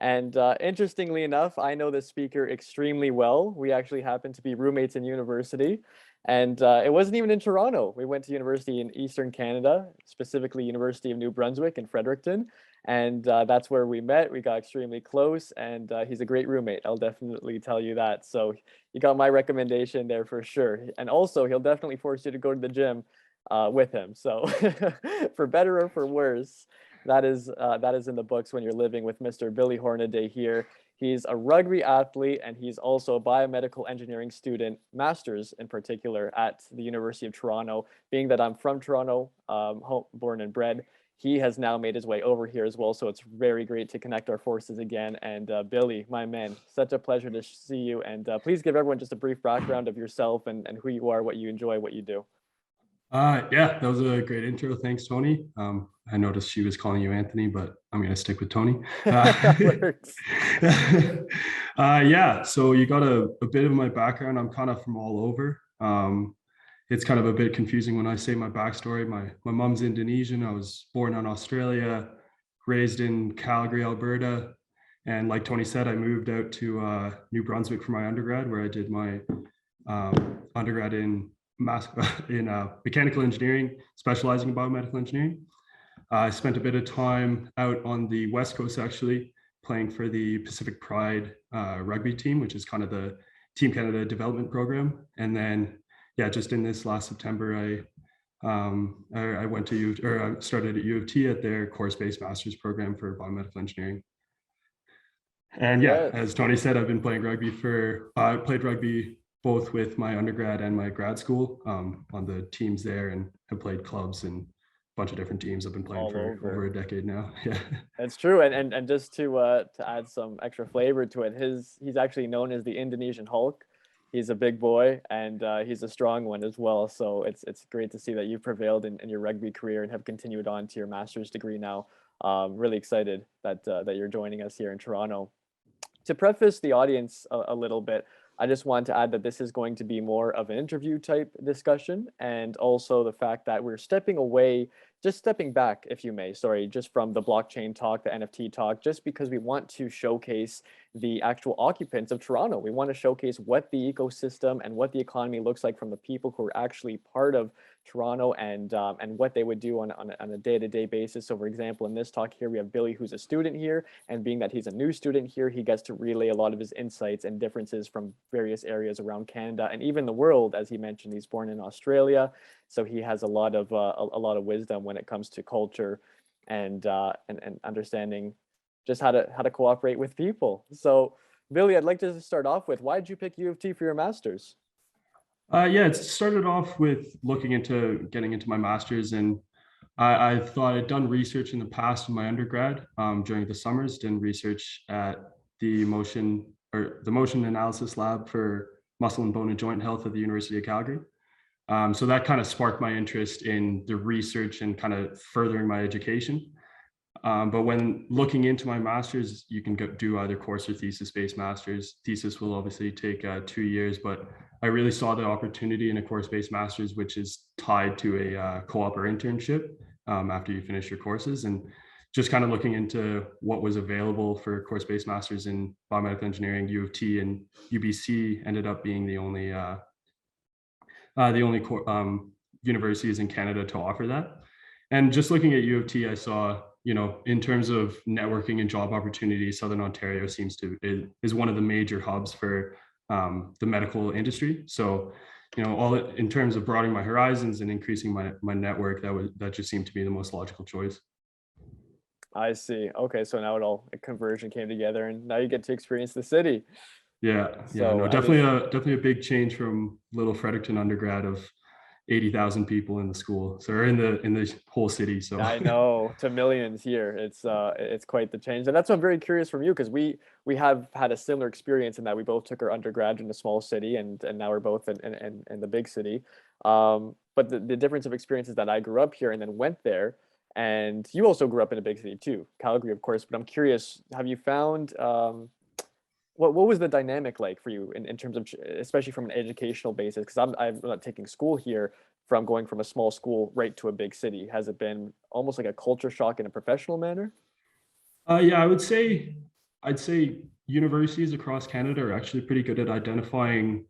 And interestingly enough, I know the speaker extremely well. We actually happen to be roommates in university. And it wasn't even in Toronto. We went to university in Eastern Canada, specifically University of New Brunswick in Fredericton. And that's where we met. We got extremely close, and he's a great roommate. I'll definitely tell you that. So you got my recommendation there for sure. And also, he'll definitely force you to go to the gym with him. So for better or for worse, that is in the books when you're living with Mr. Billy Hornaday here. He's a rugby athlete, and he's also a biomedical engineering student, master's in particular, at the University of Toronto. Being that I'm from Toronto, born and bred, he has now made his way over here as well. So it's very great to connect our forces again. And Billy, my man, such a pleasure to see you. And please give everyone just a brief background of yourself and who you are, what you enjoy, what you do. Yeah, that was a great intro. Thanks, Tony. I noticed she was calling you Anthony, but I'm going to stick with Tony. That works. Yeah, so you got a bit of my background. I'm kind of from all over. It's kind of a bit confusing when I say my backstory. My mom's Indonesian. I was born in Australia, raised in Calgary, Alberta. And like Tony said, I moved out to New Brunswick for my undergrad, where I did my undergrad in mechanical engineering, specializing in biomedical engineering. I spent a bit of time out on the West Coast, actually, playing for the Pacific Pride rugby team, which is kind of the Team Canada development program. And then, yeah, just in this last September, I went to I started at U of T at their course-based master's program for biomedical engineering. And yeah, Yes. as Tony said, I've been playing rugby I played rugby both with my undergrad and my grad school on the teams there, and have played clubs and a bunch of different teams. I've been playing All for over over. a decade now. Yeah. That's true, and just to add some extra flavor to it, he's actually known as the Indonesian Hulk. He's a big boy, and he's a strong one as well. So it's great to see that you've prevailed in your rugby career and have continued on to your master's degree now. Really excited that you're joining us here in Toronto. To preface the audience a little bit, I just want to add that this is going to be more of an interview type discussion, and also the fact that we're stepping away, just stepping back, if you may, sorry, just from the blockchain talk, the NFT talk, just because we want to showcase the actual occupants of Toronto. We want to showcase what the ecosystem and what the economy looks like from the people who are actually part of Toronto, and what they would do on a day-to-day basis. So for example, in this talk here, we have Billy, who's a student here, and being that he's a new student here, he gets to relay a lot of his insights and differences from various areas around Canada and even the world. As he mentioned, he's born in Australia, so he has a lot of wisdom when it comes to culture and understanding just how to cooperate with people. So Billy, I'd like to start off with, why did you pick U of T for your master's? Yeah, it started off with looking into getting into my master's, and I thought I'd done research in the past in my undergrad during the summers, did research at the motion analysis lab for muscle and bone and joint health at the University of Calgary. So that kind of sparked my interest in the research and kind of furthering my education. But when looking into my master's, you can do either course or thesis-based master's. Thesis will obviously take 2 years, but I really saw the opportunity in a course-based master's, which is tied to a co-op or internship after you finish your courses. And just kind of looking into what was available for course-based master's in biomedical engineering, U of T and UBC ended up being the only universities in Canada to offer that. And just looking at U of T, I saw, in terms of networking and job opportunities, Southern Ontario is one of the major hubs for the medical industry. So, all in terms of broadening my horizons and increasing my network, that just seemed to be the most logical choice. I see. Okay, so now a conversion came together, and now you get to experience the city. Yeah, So no, that definitely is, a big change from little Fredericton undergrad of 80,000 people in the school, so or in the whole city. So I know, to millions here. It's quite the change. And that's why I'm very curious from you, because we have had a similar experience in that we both took our undergrad in a small city, and now we're both in the big city. But the difference of experiences, that I grew up here and then went there, and you also grew up in a big city too, Calgary, of course. But I'm curious, have you found what was the dynamic like for you in terms of, especially from an educational basis? Because I'm not taking school here, from going from a small school right to a big city. Has it been almost like a culture shock in a professional manner? yeah, I would say I'd say universities across Canada are actually pretty good at identifying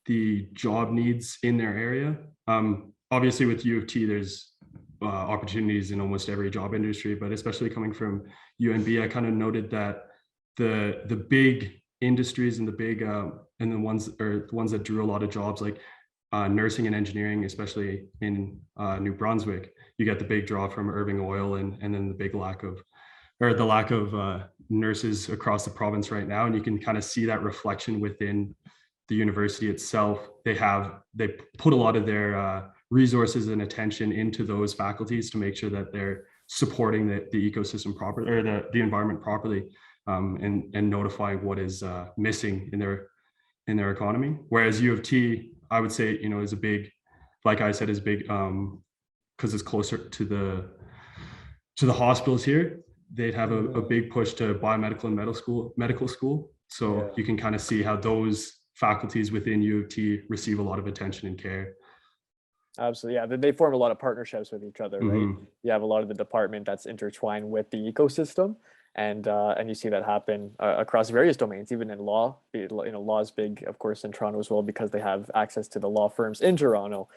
the job needs in their area. Obviously, with U of T, there's opportunities in almost every job industry, but especially coming from UNB, I kind of noted that the big industries and the big and the ones that drew a lot of jobs, like nursing and engineering, especially in New Brunswick, you get the big draw from Irving Oil, and then the big lack of nurses across the province right now. And you can kind of see that reflection within the university itself. They put a lot of their resources and attention into those faculties to make sure that they're supporting the ecosystem properly, or the environment properly, and notifying what is missing in their economy. Whereas U of T, I would say, is a big, like I said, is big because it's closer to the hospitals here. They'd have a big push to biomedical and medical school. So you can kind of see how those faculties within U of T receive a lot of attention and care. Absolutely. Yeah. They form a lot of partnerships with each other, right? You have a lot of the department that's intertwined with the ecosystem. And you see that happen across various domains, even in law. Law is big, of course, in Toronto as well, because they have access to the law firms in Toronto,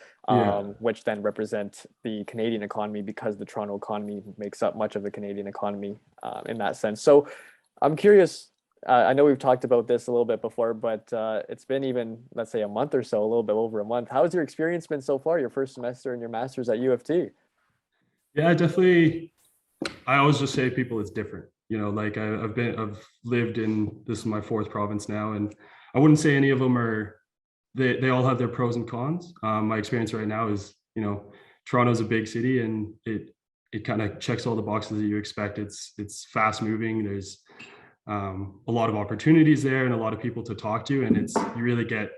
which then represent the Canadian economy, because the Toronto economy makes up much of the Canadian economy in that sense. So I'm curious. I know we've talked about this a little bit before, but it's been even, let's say, a month or so, a little bit over a month. How has your experience been so far, your first semester and your master's at U of T? Yeah, definitely. I always just say to people it's different. Like I've lived in, this is my fourth province now, and I wouldn't say any of them they all have their pros and cons. My experience right now is, Toronto's a big city, and it kind of checks all the boxes that you expect. It's fast moving. There's a lot of opportunities there and a lot of people to talk to, and you really get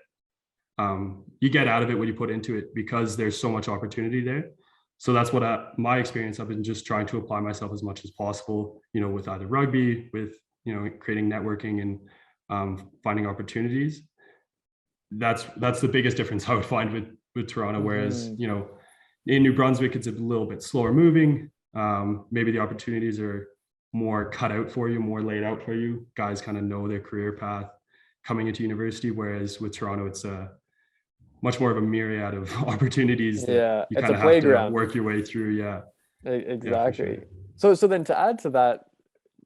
out of it what you put into it, because there's so much opportunity there. So that's what my experience. I've been just trying to apply myself as much as possible, with either rugby, with creating networking and finding opportunities. That's the biggest difference I would find with Toronto. Whereas in New Brunswick, it's a little bit slower moving. Maybe the opportunities are more cut out for you, more laid out for you. Guys kind of know their career path coming into university, whereas with Toronto, it's much more of a myriad of opportunities that you kind of have to work your way through. Exactly. Sure. So then, to add to that,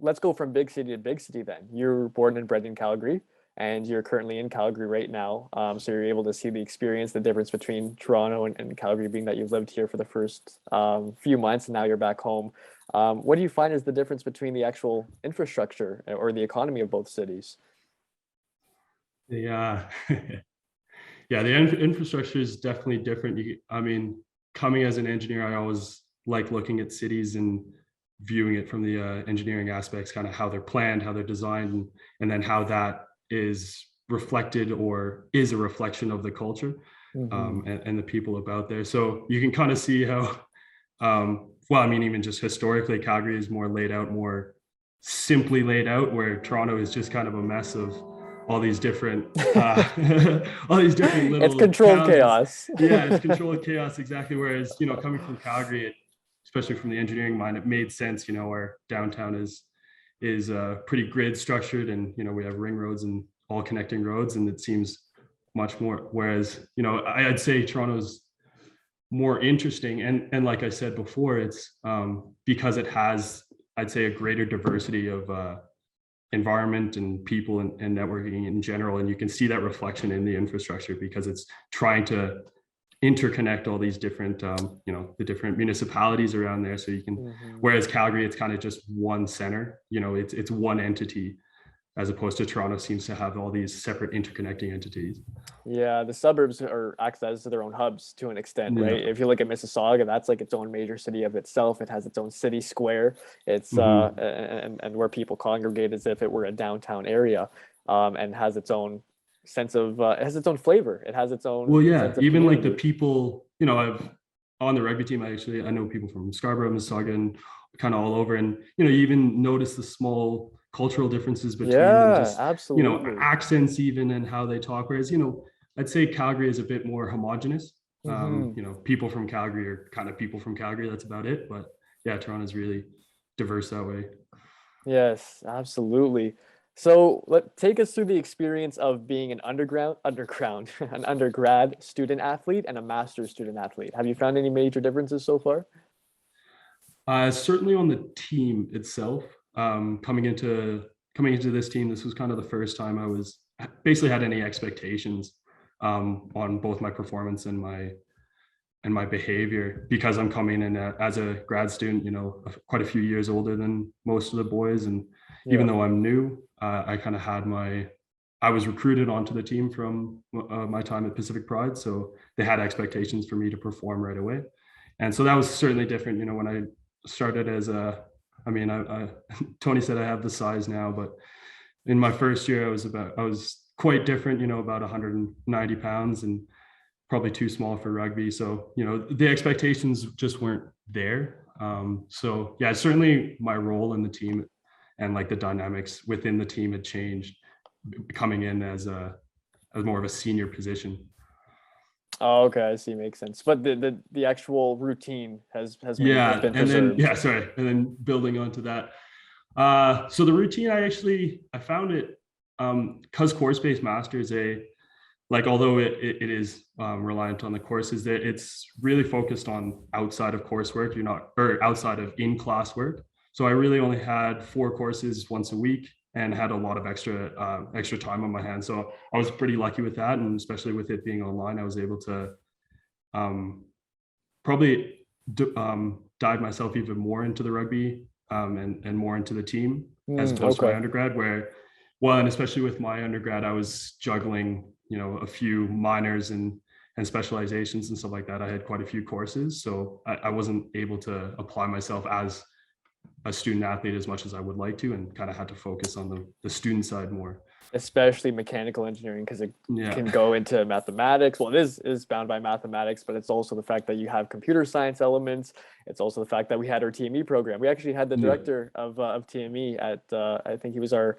let's go from big city to big city then. You're born and bred in Calgary, and you're currently in Calgary right now. So you're able to see the experience, the difference between Toronto and Calgary, being that you've lived here for the first few months and now you're back home. What do you find is the difference between the actual infrastructure or the economy of both cities? Yeah. Yeah, the infrastructure is definitely different. Coming as an engineer, I always like looking at cities and viewing it from the engineering aspects, kind of how they're planned, how they're designed, and then how that is reflected or is a reflection of the culture and the people about there. So you can kind of see how, even just historically, Calgary is more laid out, more simply laid out, where Toronto is just kind of a mess of all these different little, it's controlled towns. Chaos. It's controlled chaos, exactly. Whereas coming from Calgary, especially from the engineering mind, it made sense. Our downtown is pretty grid structured, and we have ring roads and all connecting roads, and it seems much more. Whereas I'd say Toronto's more interesting, and like I said before, it's because it has, I'd say, a greater diversity of environment and people and networking in general. And you can see that reflection in the infrastructure, because it's trying to interconnect all these different the different municipalities around there. So you can whereas Calgary, it's kind of just one center, it's one entity, as opposed to Toronto seems to have all these separate interconnecting entities. Yeah, the suburbs act as their own hubs to an extent, right? If you look at Mississauga, that's like its own major city of itself. It has its own city square. It's and where people congregate as if it were a downtown area, and has its own sense of it has its own flavor. It has its own sense of even community. like the people, I've on the rugby team, I know people from Scarborough, Mississauga, and kind of all over, and you even notice the small cultural differences between them, just absolutely. Accents even, and how they talk. Whereas I'd say Calgary is a bit more homogenous. People from Calgary are kind of people from Calgary, that's about it. But yeah, Toronto's really diverse that way. Yes, absolutely. So take us through the experience of being an an undergrad student athlete and a master's student athlete. Have you found any major differences so far? Certainly on the team itself, coming into this team, this was kind of the first time I was basically had any expectations on both my performance and my behavior, because I'm coming in as a grad student, quite a few years older than most of the boys. And even Yeah. though I'm new, I kind of I was recruited onto the team from my time at Pacific Pride. So they had expectations for me to perform right away. And so that was certainly different, when I started as Tony said I have the size now, but in my first year, I was quite different, about 190 pounds and probably too small for rugby. So, the expectations just weren't there. So yeah, certainly my role in the team and like the dynamics within the team had changed coming in as more of a senior position. Oh, okay, I see. Makes sense. But the actual routine has Yeah. been And then, preserved. yeah, sorry. And then building onto that. So the routine, I found it, cause course-based masters, although it is reliant on the courses, that it's really focused on outside of coursework. You're not, or outside of in-class work. So I really only had 4 courses once a week and had a lot of extra time on my hands. So I was pretty lucky with that, and especially with it being online, I was able to um, probably dive myself even more into the rugby, and more into the team, as opposed to my Okay. undergrad, where, well, and especially with my undergrad, I was juggling, a few minors and specializations and stuff like that. I had quite a few courses, so I wasn't able to apply myself as a student athlete as much as I would like to, and kind of had to focus on the student side more. Especially mechanical engineering, because it Yeah. can go into mathematics. Well, it is bound by mathematics, but it's also the fact that you have computer science elements. It's also the fact that we had our TME program. We actually had the Yeah. director of TME at I think he was our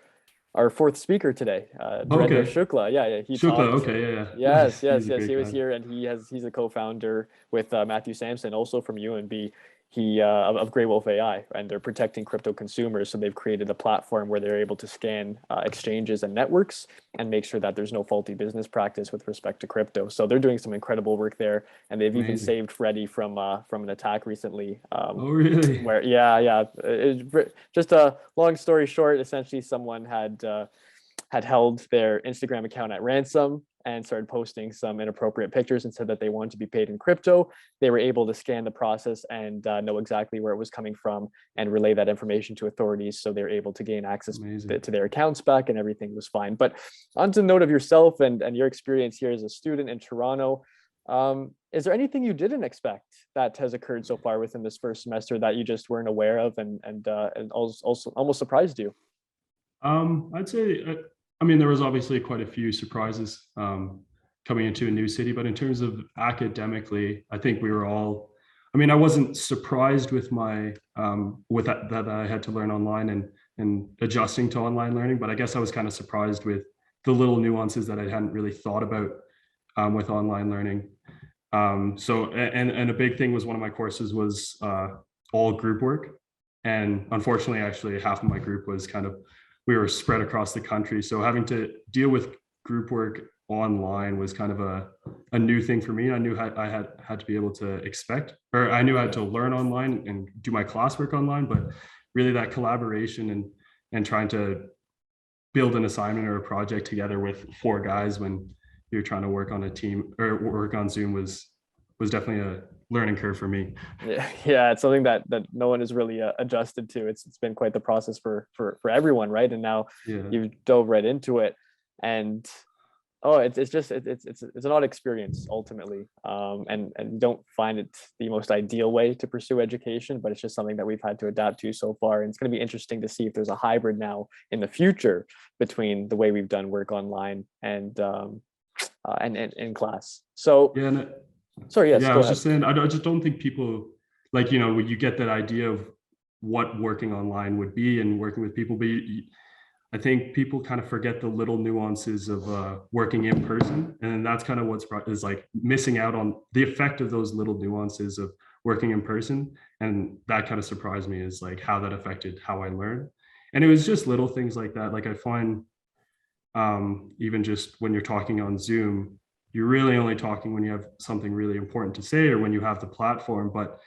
fourth speaker today, Brenda Okay. Shukla. Yeah, yeah, he Shukla. talked. Okay. Yeah. Yeah. Yes, Nice. yes, He's a yes. great He was guy. here, and he's a co-founder with Matthew Sampson, also from UNB. Of Grey Wolf AI, and they're protecting crypto consumers. So they've created a platform where they're able to scan exchanges and networks and make sure that there's no faulty business practice with respect to crypto. So they're doing some incredible work there, and they've even Amazing. saved Freddie from an attack recently. Oh, really? Where yeah, just a long story short, essentially someone had held their Instagram account at ransom and started posting some inappropriate pictures and said that they wanted to be paid in crypto. They were able to scan the process and know exactly where it was coming from and relay that information to authorities. So they were able to gain access Amazing. to their accounts back, and everything was fine. But on to the note of yourself and your experience here as a student in Toronto, is there anything you didn't expect that has occurred so far within this first semester that you just weren't aware of and also almost surprised you? I'd say, I mean, there was obviously quite a few surprises coming into a new city, but in terms of academically, I think we were all, I mean, I wasn't surprised with with that I had to learn online and adjusting to online learning, but I guess I was kind of surprised with the little nuances that I hadn't really thought about with online learning. And a big thing was one of my courses was all group work. And unfortunately, actually, half of my group was we were spread across the country. So having to deal with group work online was kind of a new thing for me. I knew I had to be able to expect, or I knew I had to learn online and do my classwork online, but really that collaboration and trying to build an assignment or a project together with 4 guys when you're trying to work on a team or work on Zoom was definitely a learning curve for me. Yeah, it's something that no one is really adjusted to. It's been quite the process for everyone, right? And now Yeah. you've dove right into it, and oh, it's an odd experience ultimately, and you don't find it the most ideal way to pursue education, but it's just something that we've had to adapt to so far, and it's going to be interesting to see if there's a hybrid now in the future between the way we've done work online and in class. So, Yeah. And sorry, yes, yeah, I go was ahead. just saying, I just don't think people when you get that idea of what working online would be and working with people, but I think people kind of forget the little nuances of working in person. And that's kind of is like missing out on the effect of those little nuances of working in person. And that kind of surprised me, is like how that affected how I learned. And it was just little things like that. Like I find even just when you're talking on Zoom, you're really only talking when you have something really important to say or when you have the platform. But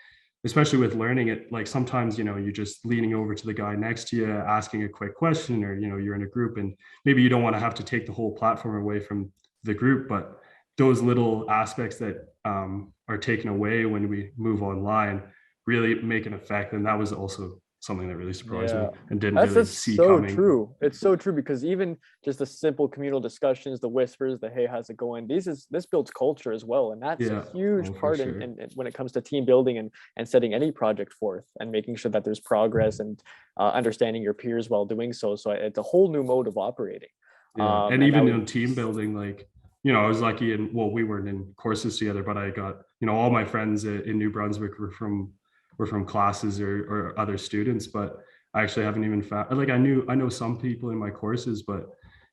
especially with learning it, like sometimes, you're just leaning over to the guy next to you, asking a quick question, or, you're in a group and maybe you don't want to have to take the whole platform away from the group, but those little aspects that are taken away when we move online really make an effect. And that was also something that really surprised me Yeah, and didn't that's really that's see so coming. true. It's so true because even just the simple communal discussions, the whispers, the hey, how's it going? This builds culture as well, and that's a Yeah, huge oh, for part sure. in when it comes to team building and setting any project forth and making sure that there's progress and understanding your peers while doing so. So it's a whole new mode of operating. Yeah, and And now even we, in team building, like, I was lucky, and well, we weren't in courses together, but I got, all my friends in New Brunswick were from classes or other students, but I actually haven't even found, like, I know some people in my courses, but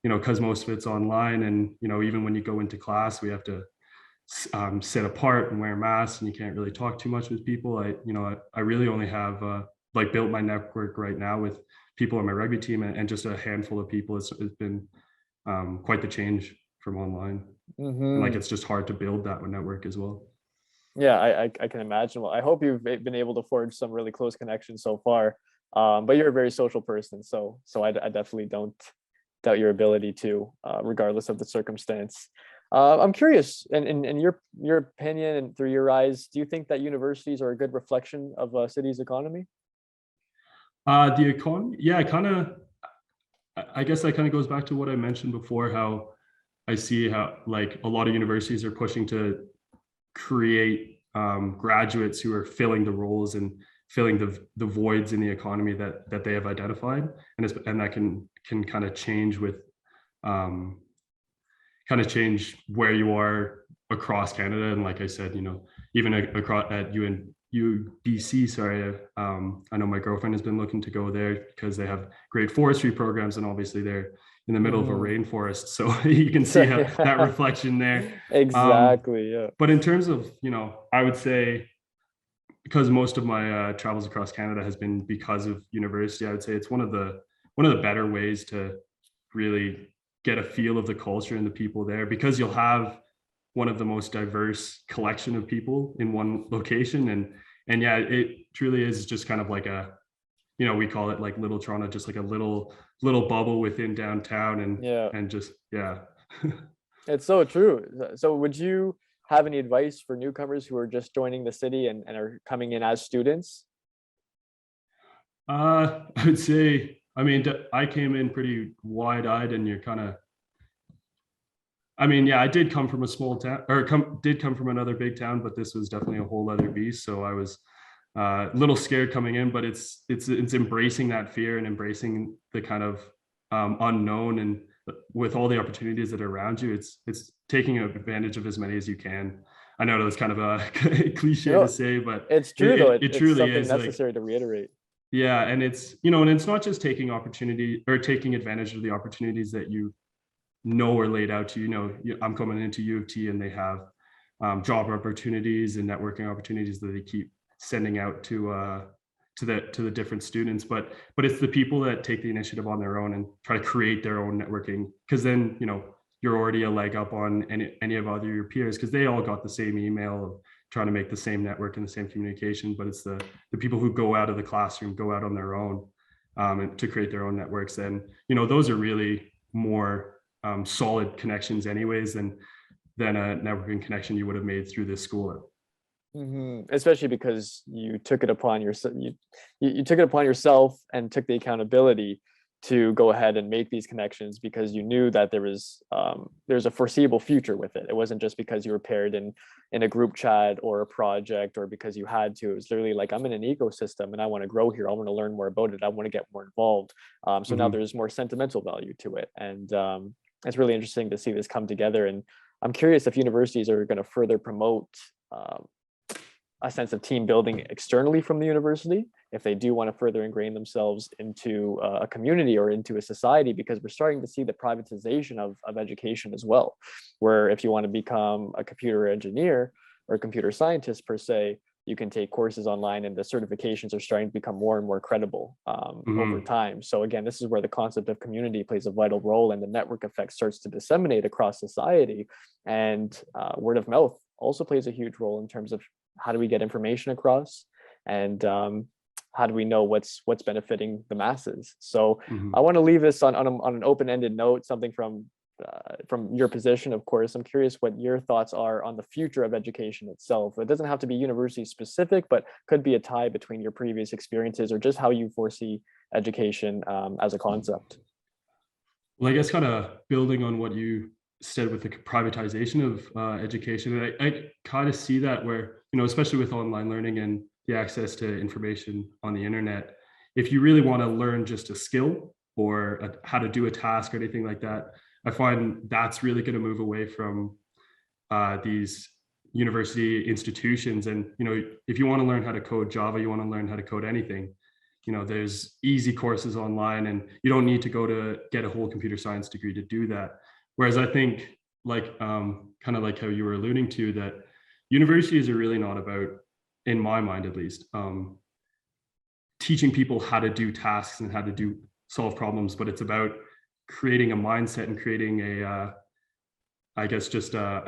because most of it's online, and even when you go into class, we have to sit apart and wear masks, and you can't really talk too much with people. I really only have like built my network right now with people on my rugby team, and just a handful of people. It's been quite the change from online. And like, Mhm. it's just hard to build that network as well. Yeah, I can imagine. Well, I hope you've been able to forge some really close connections so far. But you're a very social person, so I definitely don't doubt your ability to, regardless of the circumstance. I'm curious, in your opinion and through your eyes, do you think that universities are a good reflection of a city's economy? The economy, yeah, kind of. I guess that kind of goes back to what I mentioned before, how I see how like a lot of universities are pushing to create graduates who are filling the roles and filling the voids in the economy that they have identified, and that can kind of change with um, kind of change where you are across Canada. And like I said, even across at UBC, sorry, I know my girlfriend has been looking to go there because they have great forestry programs, and obviously they're in the middle of a Hmm. rainforest, so you can see So how, that yeah, reflection there. Um, exactly. Yeah. but in terms of, I would say, because most of my travels across Canada has been because of university, I would say it's one of the better ways to really get a feel of the culture and the people there, because you'll have one of the most diverse collection of people in one location. And yeah, it truly is just kind of like a, we call it like little Toronto, just like a little bubble within downtown. and Yeah. and just, yeah. It's so true. So would you have any advice for newcomers who are just joining the city and are coming in as students? I would say, I mean, I came in pretty wide-eyed, and you're kind of, I mean, yeah, I did come from a small town, or did come from another big town, but this was definitely a whole other beast. So I was a little scared coming in, but it's embracing that fear and embracing the kind of unknown, and with all the opportunities that are around you, it's taking advantage of as many as you can. I know that's kind of a You cliche to know, say, but it's it, true though. it, it It's truly something is like, necessary to reiterate. yeah. And it's not just taking opportunity or taking advantage of the opportunities that are laid out to I'm coming into U of T, and they have job opportunities and networking opportunities that they keep sending out to the different students. But it's the people that take the initiative on their own and try to create their own networking, because then you're already a leg up on any of other your peers, because they all got the same email of trying to make the same network and the same communication. But it's the people who go out of the classroom, go out on their own, and to create their own networks. And those are really more solid connections anyways than a networking connection you would have made through this school. Especially because you took it upon yourself. You took it upon yourself and took the accountability to go ahead and make these connections because you knew that there's a foreseeable future with it. It wasn't just because you were paired in a group chat or a project or because you had to. It was literally like, I'm in an ecosystem and I want to grow here. I want to learn more about it. I want to get more involved. So now Mm-hmm. there's more sentimental value to it, and it's really interesting to see this come together. And I'm curious if universities are going to further promote um, a sense of team building externally from the university if they do want to further ingrain themselves into a community or into a society, because we're starting to see the privatization of education as well, where if you want to become a computer engineer or a computer scientist per se, you can take courses online, and the certifications are starting to become more and more credible over time. So again, this is where the concept of community plays a vital role, and the network effect starts to disseminate across society. And word of mouth also plays a huge role in terms of how do we get information across, and how do we know what's benefiting the masses. So I want to leave this on an open-ended note, something from your position, of course. I'm curious what your thoughts are on the future of education itself. It doesn't have to be university specific, but could be a tie between your previous experiences or just how you foresee education as a concept. Well, I guess kind of building on what you said with the privatization of education, I kind of see that where, especially with online learning and the access to information on the internet, if you really want to learn just a skill or how to do a task or anything like that, I find that's really going to move away from these university institutions. And, if you want to learn how to code Java, you want to learn how to code anything, there's easy courses online, and you don't need to go to get a whole computer science degree to do that. Whereas I think, like, kind of like how you were alluding to, that universities are really not about, in my mind at least, teaching people how to do tasks and how to solve problems, but it's about creating a mindset and creating I guess just a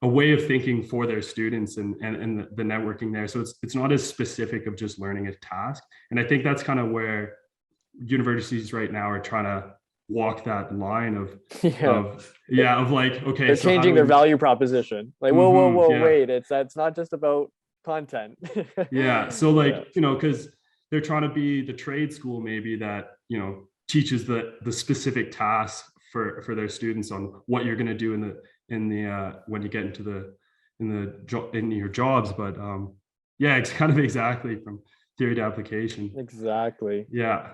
way of thinking for their students, and the networking there. So it's not as specific of just learning a task. And I think that's kind of where universities right now are trying to walk that line of like, okay, they're changing their value proposition. Like, whoa, wait, it's not just about content. So like, because they're trying to be the trade school maybe that, teaches the specific tasks for their students on what you're going to do in the when you get into in your jobs. But it's kind of exactly from theory to application. Exactly. Yeah.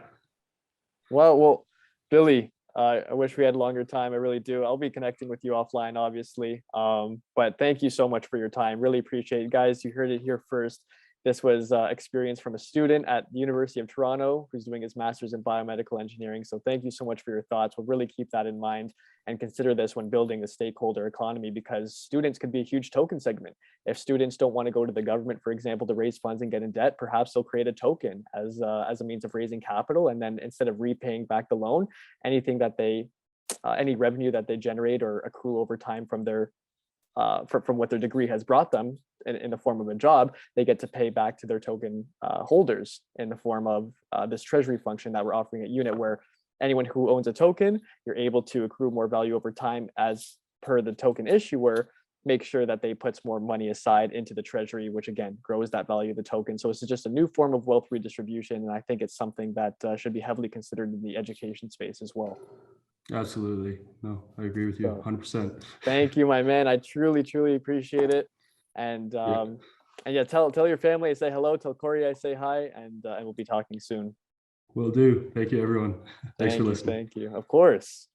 Well, Billy, I wish we had longer time. I really do. I'll be connecting with you offline, obviously. But thank you so much for your time. Really appreciate it, guys. You heard it here first. This was experience from a student at the University of Toronto who's doing his master's in biomedical engineering. So thank you so much for your thoughts. We'll really keep that in mind and consider this when building the stakeholder economy, because students could be a huge token segment. If students don't want to go to the government, for example, to raise funds and get in debt, perhaps they'll create a token as a means of raising capital. And then instead of repaying back the loan, anything that any revenue that they generate or accrue over time from their from what their degree has brought them in the form of a job, they get to pay back to their token holders in the form of this treasury function that we're offering at Unit, where anyone who owns a token, you're able to accrue more value over time as per the token issuer. Make sure that they puts more money aside into the treasury, which again grows that value of the token. So it's just a new form of wealth redistribution, and I think it's something that should be heavily considered in the education space as well. Absolutely. No, I agree with you 100%. Thank you, my man. I truly appreciate it. And tell your family I say hello. Tell Corey I say hi, and we'll be talking soon. Will do. Thank you, everyone. Thanks for listening. Thank you. Of course.